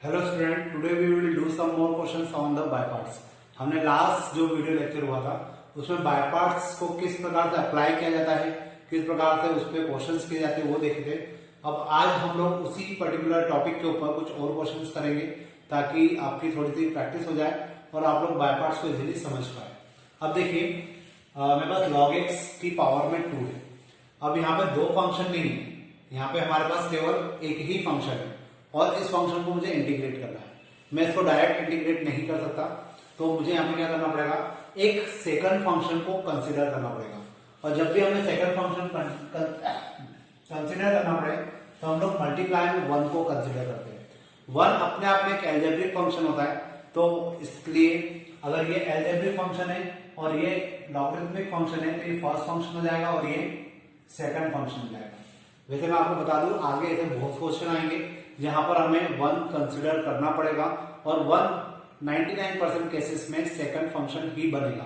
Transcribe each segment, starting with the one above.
Hello student, today we will do some more questions on the by parts. हमने last जो video lecture हुआ था उसमें by parts को किस प्रकार से अप्लाई किया जाता है, किस प्रकार से उस पर क्वेश्चंस किए जाते हैं वो देखे थे। अब आज हम लोग उसी पर्टिकुलर टॉपिक के ऊपर कुछ और क्वेश्चंस करेंगे ताकि आपकी थोड़ी सी प्रैक्टिस हो जाए और आप लोग बाय पार्ट्स को इजीली समझ पाए। अब देखिए, मेरे पास log x की पावर में 2 है। अब यहाँ पे दो फंक्शन नहीं है, यहाँ पे हमारे पास केवल एक ही फंक्शन है और इस फंक्शन को मुझे इंटीग्रेट करना है। मैं इसको डायरेक्ट इंटीग्रेट नहीं कर सकता, तो मुझे यहाँ पे क्या करना पड़ेगा, एक सेकंड फंक्शन को कंसीडर करना पड़ेगा। और जब भी हमें सेकंड फंक्शन कंसीडर करना पड़े तो हम लोग मल्टीप्लाई में 1 को कंसीडर करते हैं। 1 अपने आप में एक एल्जेब्रिक फंक्शन होता है, तो इसलिए अगर ये एल्जेब्रिक फंक्शन है और ये लॉगरिथमिक फंक्शन है तो ये फर्स्ट फंक्शन हो जाएगा और ये सेकंड फंक्शन हो जाएगा। वैसे मैं आपको बता दूं, आगे ऐसे बहुत क्वेश्चन आएंगे जहां पर हमें 1 कंसीडर करना पड़ेगा और 99% केसेस में सेकंड फंक्शन ही बनेगा।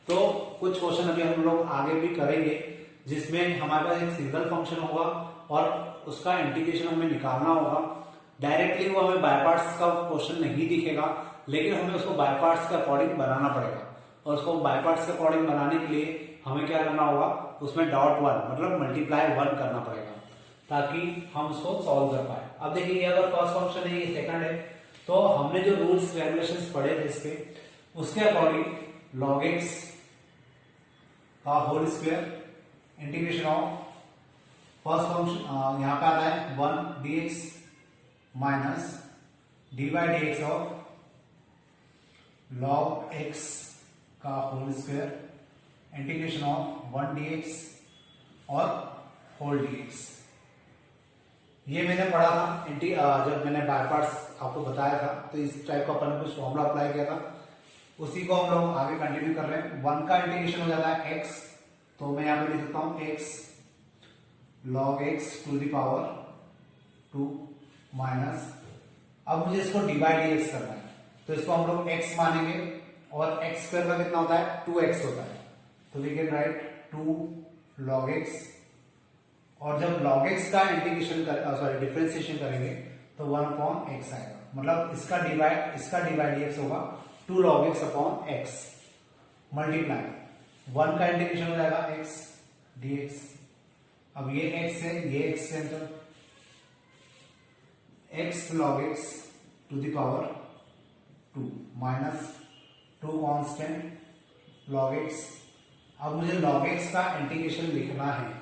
तो कुछ क्वेश्चन अभी हम लोग आगे भी करेंगे जिसमें हमारे पास एक सिंगल फंक्शन होगा और उसका इंटीग्रेशन हमें निकालना होगा। डायरेक्टली वो हमें बाय पार्ट्स का क्वेश्चन नहीं दिखेगा, लेकिन हमें उसको बाय पार्ट्स के अकॉर्डिंग बनाना पड़ेगा। और उसको बाय पार्ट्स के अकॉर्डिंग बनाने के लिए हमें क्या करना होगा, उसमें डॉट 1 मतलब मल्टीप्लाई 1 करना पड़ेगा ताकि हम उसको सॉल्व कर पाए। अब देखिए, ये अगर फर्स्ट फंक्शन है, ये सेकंड है, तो हमने जो रूल्स रेगुलेशंस पढ़े थे इसके, उसके अकॉर्डिंग log x का whole square integration of first function यहां पे आता है 1 dx minus dy dx of log x का whole square integration of 1 dx और होल dx। ये मैंने पढ़ा था जब मैंने बाय पार्ट्स आपको बताया था, तो इस टाइप का अपन ने कुछ फॉर्मूला अप्लाई किया था, उसी को हम लोग आगे कंटिन्यू कर रहे हैं। 1 का इंटीग्रेशन हो जाता है x, तो मैं यहां पे लिख सकता हूं x log x to the power 2 minus, अब मुझे इसको डिवाइड dx करना है, तो इसको हम लोग x मानेंगे और x स्क्वायर का कितना होता है, 2x होता है, तो we can write 2 log x। और जब log x का इंटीग्रेशन डिफरेंशिएशन करेंगे तो 1 अपॉन x आएगा, मतलब इसका डिवाइड dx होगा 2 log x upon x multiply 1 का इंटीग्रेशन हो जाएगा x dx। अब ये x है, ये x cancel, x log x to the power 2 minus 2 constant log x। अब मुझे log x का इंटीग्रेशन लिखना है,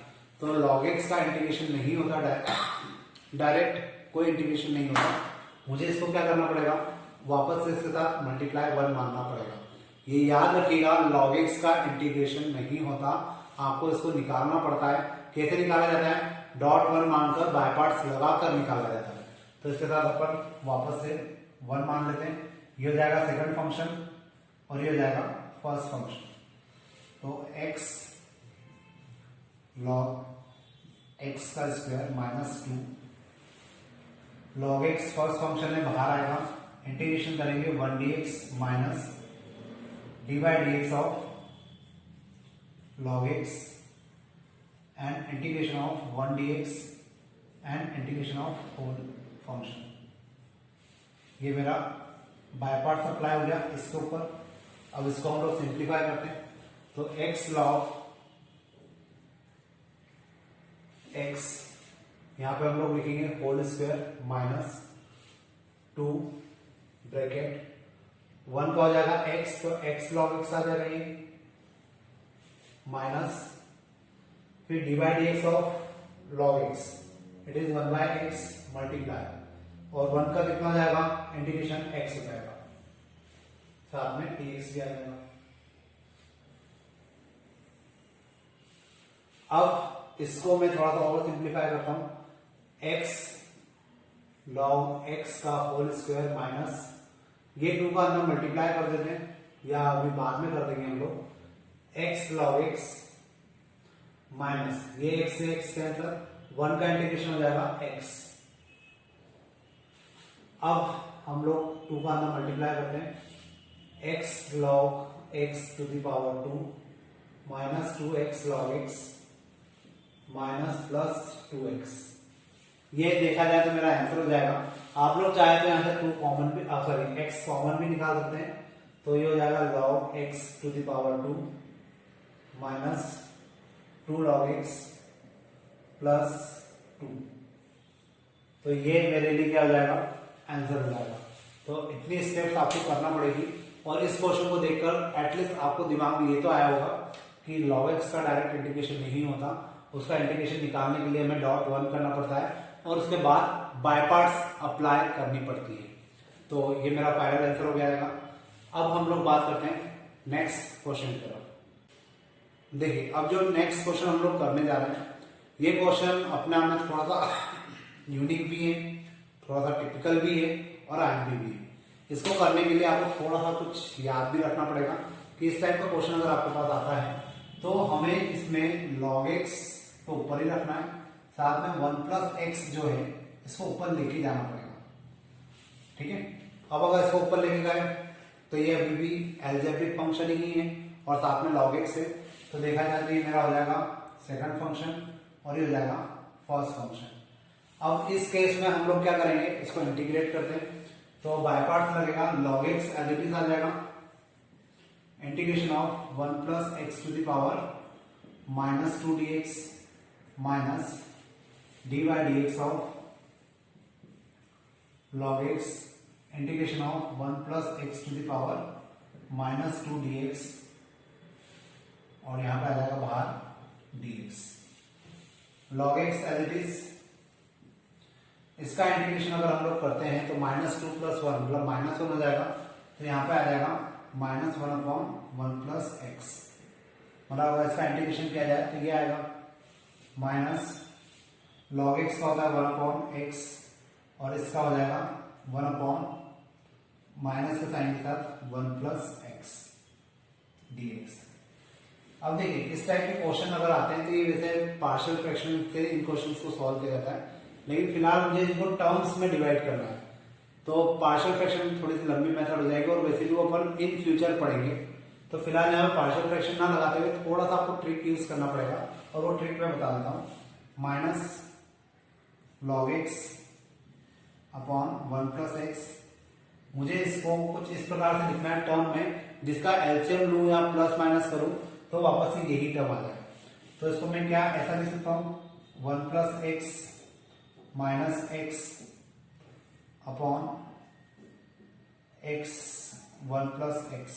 तो log x का इंटीग्रेशन नहीं होता, डायरेक्ट कोई इंटीग्रेशन नहीं होता। मुझे इसको क्या करना पड़ेगा, वापस से इसके साथ मल्टीप्लाई 1 मानना पड़ेगा। ये याद रखिएगा, log x का इंटीग्रेशन नहीं होता, आपको इसको निकालना पड़ता है। कैसे निकाला जाता है, डॉट 1 मानकर बाय पार्ट्स लगाकर निकाला जाता है। तो इसके साथ अपन वापस से 1 मान लेते हैं। ये हो जाएगा सेकंड फंक्शन और ये हो जाएगा फर्स्ट फंक्शन। तो x log x का square minus 2 log x first function में बाहर आएगा, इंटीग्रेशन करेंगे 1 dx minus dy dx of log x and integration of 1 dx and integration of whole function. ये मेरा बाय पार्ट्स अप्लाई हो गया इसके ऊपर। अब इसको हम लोग सिंप्लीफाई करते हैं, तो x log x यहां पे हम लोग लिखेंगे होल स्क्वायर माइनस 2 ब्रैकेट 1 का हो जाएगा x, तो x log x आ जाएगा ये माइनस फिर divide dx of log x, it is 1 by x multiply, और 1 का कितना जाएगा, इंटीग्रेशन x हो जाएगा, साथ में dx भी आ जाएगा। अब इसको मैं थोड़ा सा और सिंप्लीफाई करता हूं, x log x का होल स्क्वायर माइनस ये 2 का अंदर मल्टीप्लाई कर देते हैं या अभी बाद में कर देंगे हम लोग, x log x माइनस ये x से x कैंसिल, 1 का इंटीग्रेशन हो जाएगा x। अब हम लोग 2 का अंदर मल्टीप्लाई करते हैं, x log x to the power 2 minus 2x log x minus plus 2x। ये देखा जाए तो मेरा आंसर हो जाएगा आप लोग चाहे तो यहाँ से 2 कॉमन भी सॉरी x कॉमन भी निकाल सकते हैं, तो ये हो जाएगा log x to the power 2 minus 2 log x plus 2। तो ये मेरे लिए क्या हो जाएगा, आंसर हो जाएगा। तो इतनी स्टेप्स आपको करना पड़ेगी, और इस क्वेश्चन को देखकर एटलीस्ट आपको दिमाग में ये तो आया होगा कि log x का डायरेक्ट इंटीग्रेशन नहीं होता, उसका इंटीग्रेशन निकालने के लिए हमें डॉट 1 करना पड़ता है और उसके बाद बाय पार्ट्स अप्लाई करनी पड़ती है। तो ये मेरा फाइनल आंसर हो जाएगा। अब हम लोग बात करते हैं नेक्स्ट क्वेश्चन की तरफ। देखिए अब जो नेक्स्ट क्वेश्चन हम लोग करने जा रहे हैं, ये क्वेश्चन अपने आप में थोड़ा सा यूनिक भी है, थोड़ा सा टिपिकल भी है और आईएमपी भी है। इसको करने के लिए आपको थोड़ा सा कुछ याद भी रखना पड़ेगा कि इस टाइप का क्वेश्चन अगर आपके पास आता है तो हमें इसमें log x को ऊपर ही रखना है, साथ में 1 प्लस एक्स जो है इसको ऊपर लेके जाना पड़ेगा। ठीक है, अब अगर इसको ऊपर लेके गए तो ये अभी भी एल्जेब्रिक फंक्शन ही है और साथ में log x है, तो देखा जाए तो ये मेरा हो जाएगा सेकंड फंक्शन और ये हो जाएगा फर्स्ट फंक्शन। अब इस केस में हम लोग क्या करेंगे, इसको इंटीग्रेट करते हैं, तो बाय पार्ट्स लगेगा, log x as it is आ जाएगा integration of 1 plus x to the power minus 2 dx minus dy dx of log x integration of 1 plus x to the power minus 2 dx और यहां पे आ जाएगा बाहर dx। log x as it is, इसका integration अगर हम लोग करते हैं तो माइनस 2 प्लस 1 मतलब माइनस 1 हो जाएगा, तो यहाँ पे आ जाएगा माइनस 1 अपॉन 1 प्लस एक्स। मतलब अगर इसका इंटीग्रेशन किया जाए तो ये आएगा माइनस log x का होता है 1 अपॉन एक्स और इसका हो जाएगा 1 अपॉन माइनस के साइन के साथ 1 प्लस एक्स dx। अब देखिए इस टाइप के क्वेश्चन अगर आते हैं तो ये वैसे पार्शियल फ्रैक्शन से इन क्वेश्चंस को सॉल्व किया जाता है, लेकिन फिलहाल मुझे इनको टर्म्स में डिवाइड करना है, तो पार्शियल फ्रैक्शन थोड़ी सी लंबी मेथड हो जाएगी और वैसे भी वो अपन इन फ्यूचर पढ़ेंगे। तो फिलहाल यहाँ पार्शियल फ्रैक्शन ना लगाते हुए थोड़ा सा आपको ट्रिक यूज करना पड़ेगा, और वो ट्रिक मैं बता देता हूँ। Minus log x upon 1 plus x, मुझे इसको कुछ इस प्रकार से लिखना है टर्म में जिसका एलसीएम लूं या प्लस माइनस करूं तो वापस से यही टर्म आ जाए। तो इसको मैं क्या ऐसा लिख सकता हूं, 1 plus x minus x upon x 1 plus x.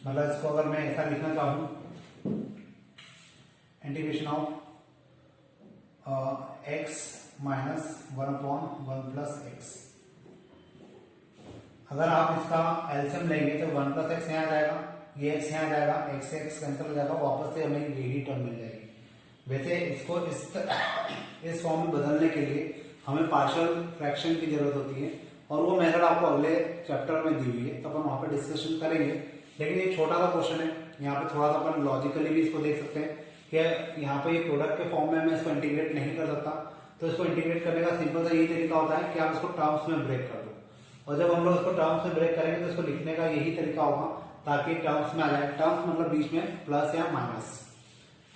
मतलब इसको अगर मैं ऐसा लिखना चाहूं, integration of x minus 1 upon 1 plus x. अगर आप इसका एलसीएम लेंगे तो 1 प्लस एक्स यहाँ आ जाएगा, ये एक्स यहाँ आ जाएगा, एक्स से एक्स कैंसिल हो जाएगा, वापस से हमें यही टर्म मिल जाएगी। वैसे इसको इस फॉर्म में बदलने के लिए हमें पार्शियल फ्रैक्शन की जरूरत होती है, और वो मेथड आपको अगले चैप्टर में दी हुई है, तो अपन वहां पे डिस्कशन करेंगे। लेकिन ये छोटा सा क्वेश्चन है, यहाँ पे थोड़ा सा अपन लॉजिकली भी इसको देख सकते हैं कि यहाँ पे ये प्रोडक्ट के फॉर्म में मैं इसको इंटीग्रेट नहीं कर सकता, तो इसको इंटीग्रेट करने का सिंपल सा यही तरीका होता है कि आप इसको टर्म्स में ब्रेक कर दो, और जब हम लोग इसको टर्म्स में ब्रेक करेंगे तो इसको लिखने का यही तरीका होगा ताकि टर्म्स में आ जाए। टर्म्स मतलब बीच में प्लस या माइनस।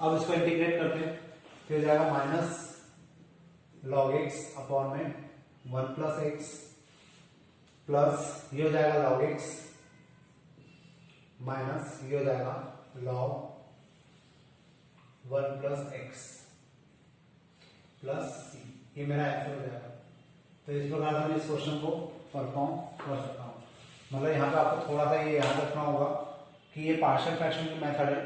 अब इसको इंटीग्रेट करते हैं, फिर जाएगा माइनस log x अपॉन में 1 प्लस एक्स प्लस ये हो जाएगा log x माइनस ये हो जाएगा log 1 प्लस एक्स प्लस सी। ये मेरा आंसर हो जाएगा। तो इस प्रकार से मैं इस क्वेश्चन को परफॉर्म कर सकता हूँ। मतलब यहाँ पे आपको थोड़ा सा ये याद रखना होगा कि ये पार्शियल फ्रैक्शन की मेथड है।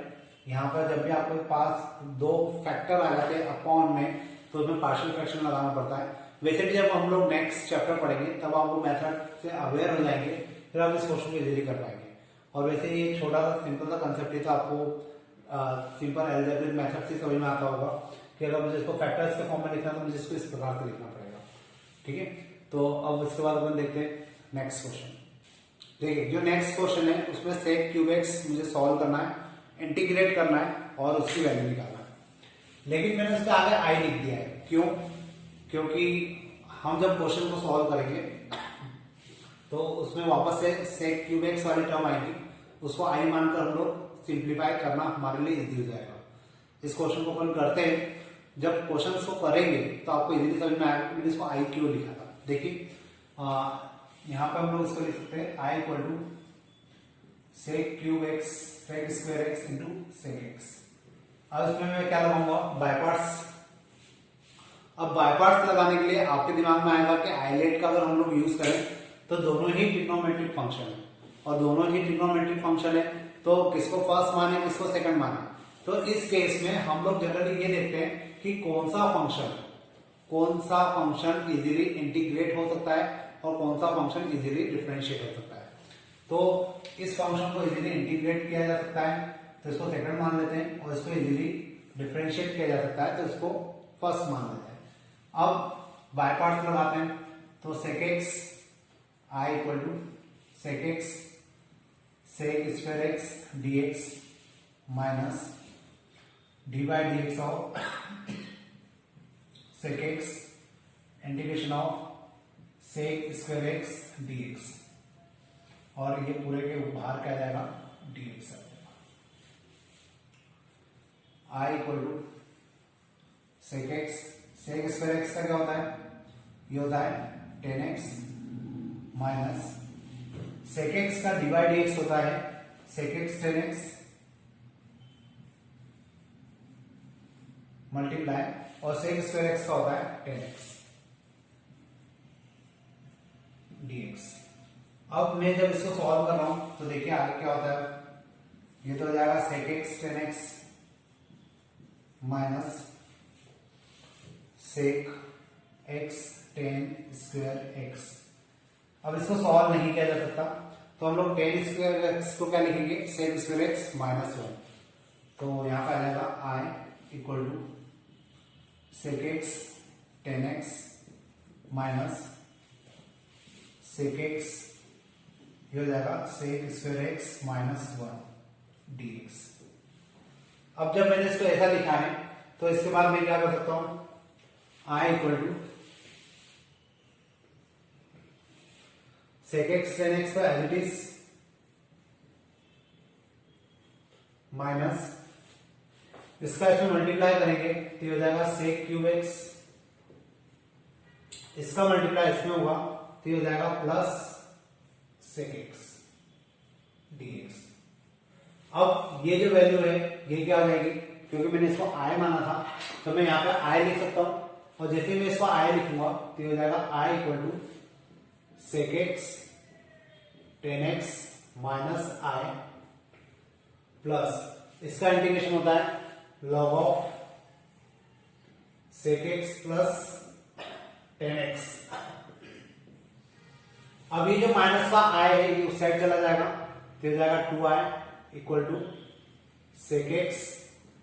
यहाँ पर जब भी आपके पास दो फैक्टर आ जाते हैं अपॉन में, तो उसमें पार्शियल फ्रैक्शन लगाना पड़ता है। वैसे भी जब हम लोग नेक्स्ट चैप्टर पढ़ेंगे तब आप वो मेथड से अवेयर हो जाएंगे, फिर आप इस क्वेश्चन को इजीली कर पाएंगे। और वैसे ये छोटा सा सिंपल सा कंसेप्ट है, तो आपको सिंपल एल्जेब्रिक मेथड से समझ में आता होगा कि अगर मुझे इसको फैक्टर्स के फॉर्म में लिखना है तो मुझे इसको इस प्रकार से लिखना पड़ेगा। ठीक है, तो अब इसके बाद अपन देखते हैं नेक्स्ट क्वेश्चन। देखिए जो नेक्स्ट क्वेश्चन है उसमें sec क्यूब एक्स मुझे सॉल्व करना है, इंटीग्रेट करना है और उसकी वैल्यू निकालना है। लेकिन मैंने उसके आगे आई लिख दिया है, क्यों? क्योंकि हम जब क्वेश्चन को सॉल्व करेंगे तो उसमें वापस से sec क्यूब एक्स वाली टर्म आएगी, उसको आई मानकर हम लोग सिंप्लीफाई करना हमारे लिए इजी हो जाएगा। इस क्वेश्चन को अपन करते हैं, जब क्वेश्चन को करेंगे तो आपको इजीली समझ में आएगा कि मैंने इसको आई क्यों लिखा था। देखिए यहाँ पे हम लोग इसको लिख सकते हैं I equal to sec cube x sec square x into sec x. अब इसमें मैं क्या लगाऊंगा, बाय पार्ट्स। अब बाय पार्ट्स लगाने के लिए आपके दिमाग में आएगा कि आइलेट का अगर हम लोग यूज करें तो दोनों ही ट्रिग्नोमेट्रिक फंक्शन है, और दोनों ही ट्रिग्नोमेट्रिक फंक्शन है तो किसको फर्स्ट माने किसको सेकंड माने। तो इस केस में हम लोग जनरली ये देखते हैं कि कौन सा फंक्शन इजीली इंटीग्रेट हो सकता है और कौन सा फंक्शन इजीली डिफरेंशिएट हो सकता है। तो इस फंक्शन को इजीली इंटीग्रेट किया जा सकता है तो इसको सेकंड मान लेते हैं, और इसको इजीली डिफरेंशिएट किया जा सकता है तो इसको फर्स्ट मान लेते हैं। अब बाय पार्ट्स लगाते हैं तो sec x I equal to sec x sec square x dx minus D by D X of sec x integration of sec square x dx, और ये पूरे के बाहर क्या जाएगा dx आ जाएगा। I equal to sec x sec square x का क्या होता है, ये होता है 10x माइनस sec x का डी बाई डी एक्स होता है sec x 10x मल्टीप्लाई, और sec स्क्वायर x का होता है 10x dx। अब मैं जब इसको सॉल्व कर रहा हूं तो देखिए आगे क्या होता है, ये तो हो जाएगा sec x 10x minus sec x 10 square x। अब इसको सॉल्व नहीं किया जा सकता तो हम लोग 10 स्क्वायर x को क्या लिखेंगे, sec स्क्वायर x माइनस 1, तो यहां पर आ जाएगा i equal to sec x 10x minus sec x, ये हो जाएगा sec square x minus 1 dx। अब जब मैंने इसको ऐसा लिखा है तो इसके बाद मैं क्या कर सकता हूं, I equal to sec x 10x का एज इट इज माइनस इसका इसमें मल्टीप्लाई करेंगे तो ये हो जाएगा sec क्यूब x, इसका मल्टीप्लाई इसमें होगा तो ये हो जाएगा प्लस sec x dx। अब ये जो वैल्यू है ये क्या हो जाएगी, क्योंकि मैंने इसको i माना था तो मैं यहाँ पे i लिख सकता हूं, और जैसे मैं इसको i लिखूंगा तो ये हो जाएगा i equal to sec x 10x minus i plus इसका इंटीग्रेशन होता है log of sec x plus 10x। अब ये जो माइनस का i है ये उस साइड चला जाएगा तो हो जाएगा 2i equal to sec x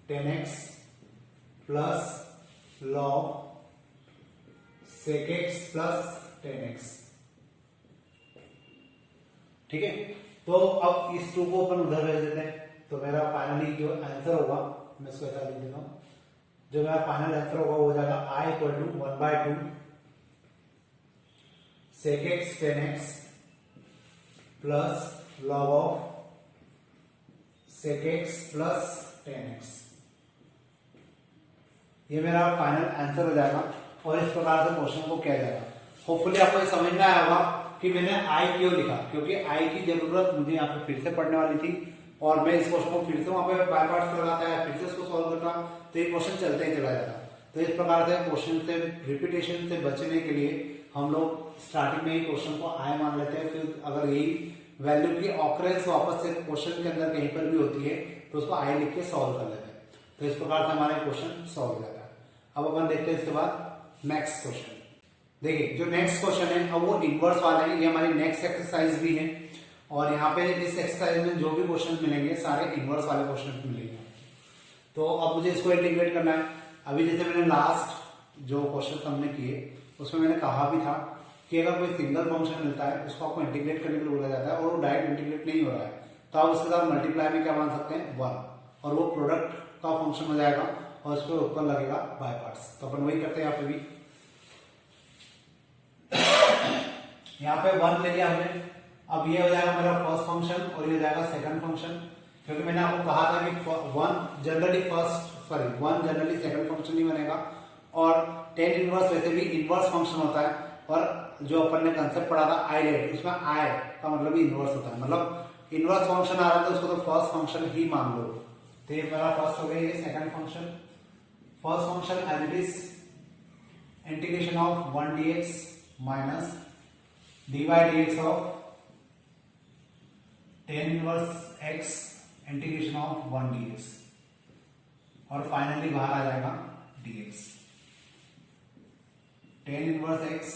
10x plus log sec x plus 10x। ठीक है, तो अब इस 2 को अपन उधर भेज देते हैं तो मेरा फाइनली जो आंसर होगा, मैं इसको ऐसा लिख देता हूं, जो मेरा फाइनल आंसर होगा वो हो जाएगा i equal to 1/2 sec x 10x plus log of sec x plus 10x। ये मेरा फाइनल आंसर हो जाएगा और इस प्रकार से क्वेश्चन को किया जाएगा। होपफुली आपको ये समझ में आया होगा कि मैंने आई क्यों लिखा, क्योंकि आई की जरूरत मुझे यहाँ पे फिर से पढ़ने वाली थी और मैं इस क्वेश्चन को फिर से वहां पे बाय पार्ट्स लगाता है, फिर से उसको सॉल्व करता तो ये क्वेश्चन चलते ही चला जाता। तो इस प्रकार से क्वेश्चन से रिपीटेशन से बचने के लिए हम लोग स्टार्टिंग में ही क्वेश्चन को आई मान लेते हैं, फिर अगर यही वैल्यू की ऑकरेंस वापस से क्वेश्चन के अंदर कहीं पर भी होती है तो उसको आई लिख के सॉल्व कर लेते हैं। तो इस प्रकार से हमारा क्वेश्चन सॉल्व हो जाता है। अब अपन देखते हैं इसके बाद नेक्स्ट क्वेश्चन। देखिए जो नेक्स्ट क्वेश्चन है अब वो इनवर्स वाला है, ये हमारी नेक्स्ट एक्सरसाइज भी है और यहाँ पे इस एक्सरसाइज में जो भी क्वेश्चन मिलेंगे सारे इनवर्स वाले क्वेश्चन मिलेंगे। तो अब मुझे इसको इंटीग्रेट करना है। अभी जैसे मैंने लास्ट जो क्वेश्चन हमने किए उसमें मैंने कहा भी था कि अगर कोई सिंगल फंक्शन मिलता है उसको आपको इंटीग्रेट करने के लिए बोला जाता है और वो डायरेक्ट इंटीग्रेट नहीं हो रहा है तो आप उसके साथ मल्टीप्लाई में क्या मान सकते हैं 1 और वो प्रोडक्ट का फंक्शन हो जाएगा और उस पर ऊपर लगेगा बाय पार्ट्स। तो अपन वही करते हैं यहाँ पे भी, यहाँ पे 1 ले लिया हमने। अब ये हो जाएगा मेरा फर्स्ट फंक्शन और ये हो जाएगा सेकंड फंक्शन, क्योंकि मैंने आपको कहा था कि 1 जनरली सेकंड फंक्शन नहीं बनेगा और tan इनवर्स वैसे भी इनवर्स फंक्शन होता है और जो अपन ने कंसेप्ट पढ़ा था आईलेट, उसमें आई का मतलब इनवर्स होता है, मतलब इनवर्स फंक्शन आ रहा है तो उसको तो फर्स्ट फंक्शन ही मान लो। तो ये मेरा फर्स्ट हो गया, ये second function. First function as it is integration of 1 dx minus dy dx of tan inverse x integration of 1 dx, और फाइनली बाहर आ जाएगा dx। tan inverse x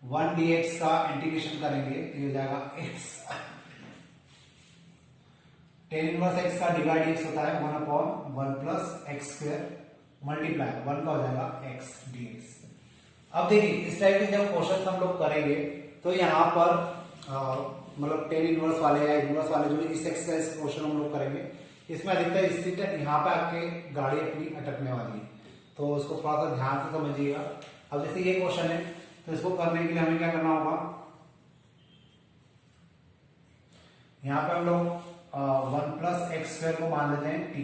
1 dx का इंटीग्रेशन करेंगे तो ये हो जाएगा x। tan इनवर्स x का डिवाइड dx होता है 1/1 प्लस एक्स स्क्वायर मल्टीप्लाई 1 का हो जाएगा x dx। अब देखिए इस टाइप के जब क्वेश्चन हम लोग करेंगे तो यहाँ पर मतलब tan इनवर्स वाले या इनवर्स वाले जो इस एक्सरसाइज क्वेश्चन हम लोग करेंगे, इसमें अधिकतर स्थिति यहाँ पे आपके गाड़ी अपनी अटकने वाली है, तो उसको थोड़ा सा ध्यान से समझिएगा। अब जैसे ये क्वेश्चन है तो इसको करने के लिए हमें क्या करना होगा, यहाँ पे हम लोग 1 प्लस एक्स स्क्वायर को मान लेते हैं t,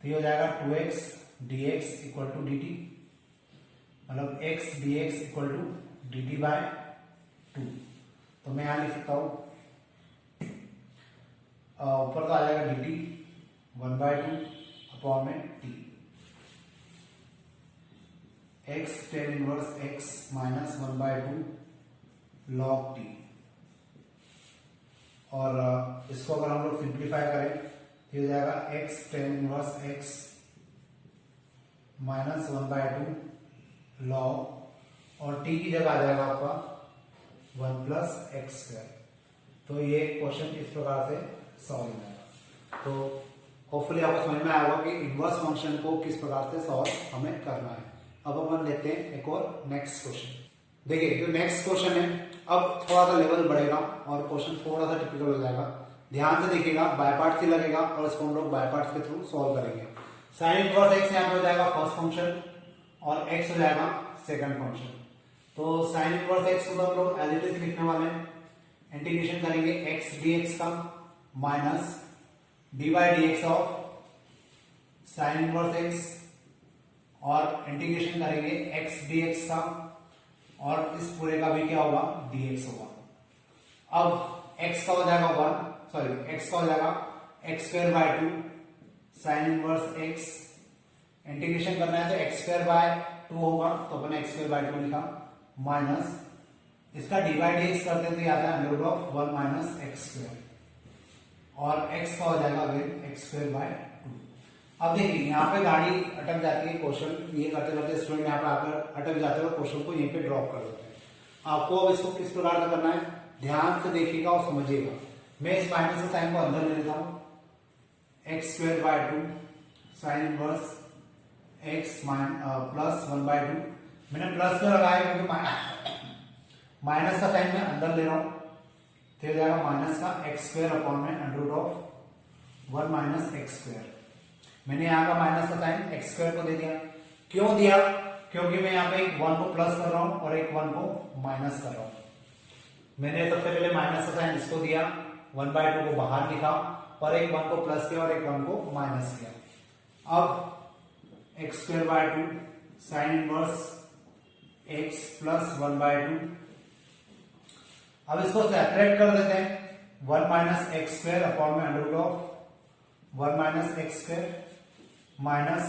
तो ये हो जाएगा 2x dx equal to dt, मतलब x dx equal to dt by 2। तो मैं यहां लिख सकता हूं ऊपर तो आ जाएगा dt 1/2 अपॉन में t, x tan inverse x minus 1/2 log t, और इसको अगर हम लोग सिंप्लीफाई करें तो हो जाएगा x tan inverse x minus 1/2 log, और t की जगह आ जाएगा आपका 1 प्लस एक्स स्क्वायर। तो ये क्वेश्चन इस प्रकार से सॉल्व हो जाएगा। तो होपफुली आपको समझ में आएगा कि इनवर्स फंक्शन को किस प्रकार से सॉल्व हमें करना है। अब अपन लेते हैं एक और नेक्स्ट क्वेश्चन। देखिए जो नेक्स्ट क्वेश्चन है, अब थोड़ा सा लेवल बढ़ेगा और क्वेश्चन थोड़ा सा टिपिकल हो जाएगा। ध्यान से देखिएगा, बाय पार्ट्स ही लगेगा और इसको हम लोग बाय पार्ट्स के थ्रू सॉल्व करेंगे। साइन इनवर्स एक्स यहाँ पे हो जाएगा फर्स्ट फंक्शन और एक्स हो जाएगा सेकंड फंक्शन। तो साइन इनवर्स एक्स को हम लोग एज इट इज लिखने वाले हैं, इंटीग्रेशन करेंगे एक्स dx का minus dy dx of sine inverse x, और इंटीग्रेशन करेंगे एक्स dx का, और इस पूरे का भी क्या होगा dx होगा। अब x का हो जाएगा 1, सॉरी x का हो जाएगा x square by 2 sine inverse x, integration करना है तो x स्क्वायर बाय 2 होगा, तो अपन x स्क्वायर बाय 2 लिखा, माइनस इसका डिवाइड dx करते हैं तो ये आता है under root of 1 minus x square, और x का हो जाएगा अगेन x स्क्वायर बाय 2। अब देखिए यहाँ पे गाड़ी अटक जाती है, क्वेश्चन ये करते करते स्टूडेंट यहाँ पे आकर अटक जाते हैं और क्वेश्चन को यहीं पे ड्रॉप कर देते हैं। आपको अब इसको किस प्रकार से करना है, ध्यान से देखिएगा और समझिएगा। मैं इस माइनस के साइन को अंदर ले लेता हूँ, x square by 2 sine inverse x plus 1/2, मैंने प्लस में लगाया क्योंकि माइनस का साइन मैं अंदर ले रहा हूं, तो हो जाएगा माइनस का एक्स स्क्वायर अपॉन में under root of 1 minus x square. मैंने यहाँ का माइनस का साइन एक्स स्क्वायर को दे दिया, क्यों दिया, क्योंकि मैं यहाँ पे एक 1 को प्लस कर रहा हूं और एक 1 को माइनस कर रहा हूं। मैंने सबसे पहले माइनस का साइन इसको दिया, 1/2 को बाहर लिखा, और एक 1 को प्लस किया और एक 1 को माइनस किया। अब x square by 2 sine inverse x plus 1/2, अब इसको सेपरेट कर देते हैं, 1 माइनस एक्स स्क्वायर अपॉन में under root of 1 minus x square minus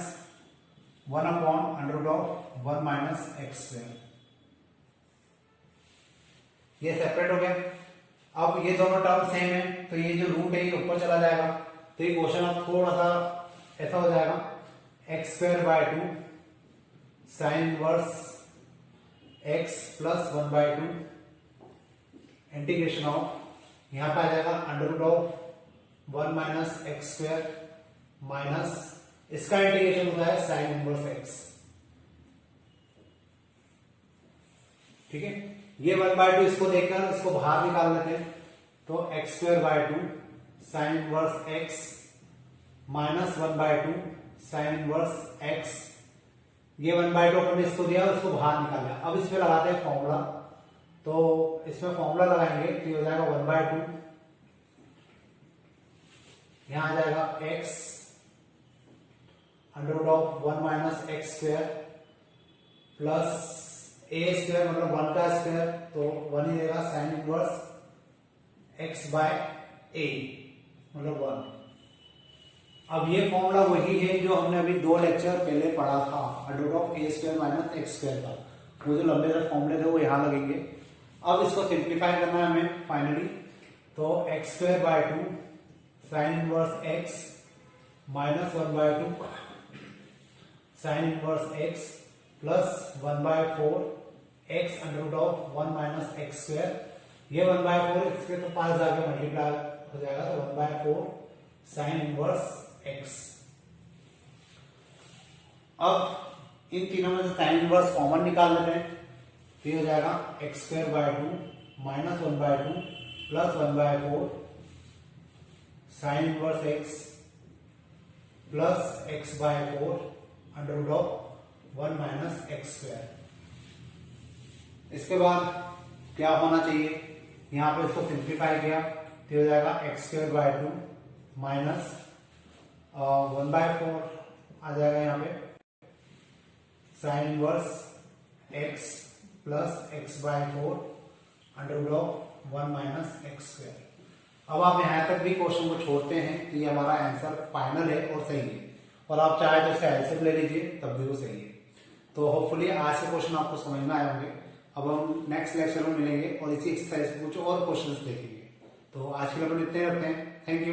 1 upon under root of 1 minus x square. ये सेपरेट हो गया। अब ये दोनों टर्म सेम है तो ये जो रूट है ये ऊपर चला जाएगा, तो ये क्वेश्चन अब थोड़ा सा ऐसा हो जाएगा, x square by 2 sine inverse x plus 1/2 integration of, यहां पे आ जाएगा under root of 1 minus x square minus इसका इंटीग्रेशन होता है साइन इनवर्स एक्स। ठीक है, ये 1/2 इसको देखकर इसको बाहर निकाल लेते हैं, तो x square by 2 sine inverse x minus 1/2 sign inverse x, ये 1/2 अपन ने इसको दिया और इसको बाहर निकाल लिया। अब इसमें लगाते हैं फॉर्मूला, तो इसमें फॉर्मूला लगाएंगे तो ये हो जाएगा 1/2, यहां आ जाएगा x under root of 1 minus x square plus a square मतलब 1 का स्क्वायर, तो 1 ही रहेगा sine inverse x by a मतलब 1। अब ये फॉर्मूला वही है जो हमने अभी 2 लेक्चर पहले पढ़ा था, under of A square minus x square का। वो जो लंबे से फॉर्मूले थे वो यहाँ लगेंगे। अब इसको सिंप्लीफाई करना है हमें फाइनली, तो x square by 2 sine inverse x minus 1 by 2 sine inverse x plus 1 by 4 x under root of 1 minus x square. ये 1 बाय 4 इसके तो पास जाके मल्टीप्लाई हो जाएगा, तो 1 बाय 4 साइन इनवर्स एक्स। अब इन तीनों में से साइन इनवर्स कॉमन निकाल लेते हैं, तो ये हो जाएगा x square by 2 minus 1 by 2 plus 1 by 4 sine inverse x plus x by 4 under root of 1 minus x square. इसके बाद क्या होना चाहिए, यहां पे इसको सिंप्लीफाई किया तो हो जाएगा x square by 2 minus 1 by 4 आ जाएगा यहाँ पे sine inverse x plus x by 4 under root of 1 minus x square. अब आप यहां तक भी क्वेश्चन को छोड़ते हैं कि हमारा आंसर फाइनल है और सही है, और आप चाहे तो इसका एलसीएम ले लीजिए तब भी वो सही है। तो होपफुली आज के क्वेश्चन आपको समझ में आए होंगे। अब हम नेक्स्ट लेक्चर में मिलेंगे और इसी एक्सरसाइज के कुछ और क्वेश्चंस देखेंगे। तो आज के लिए अपन इतने रखते हैं। Thank you.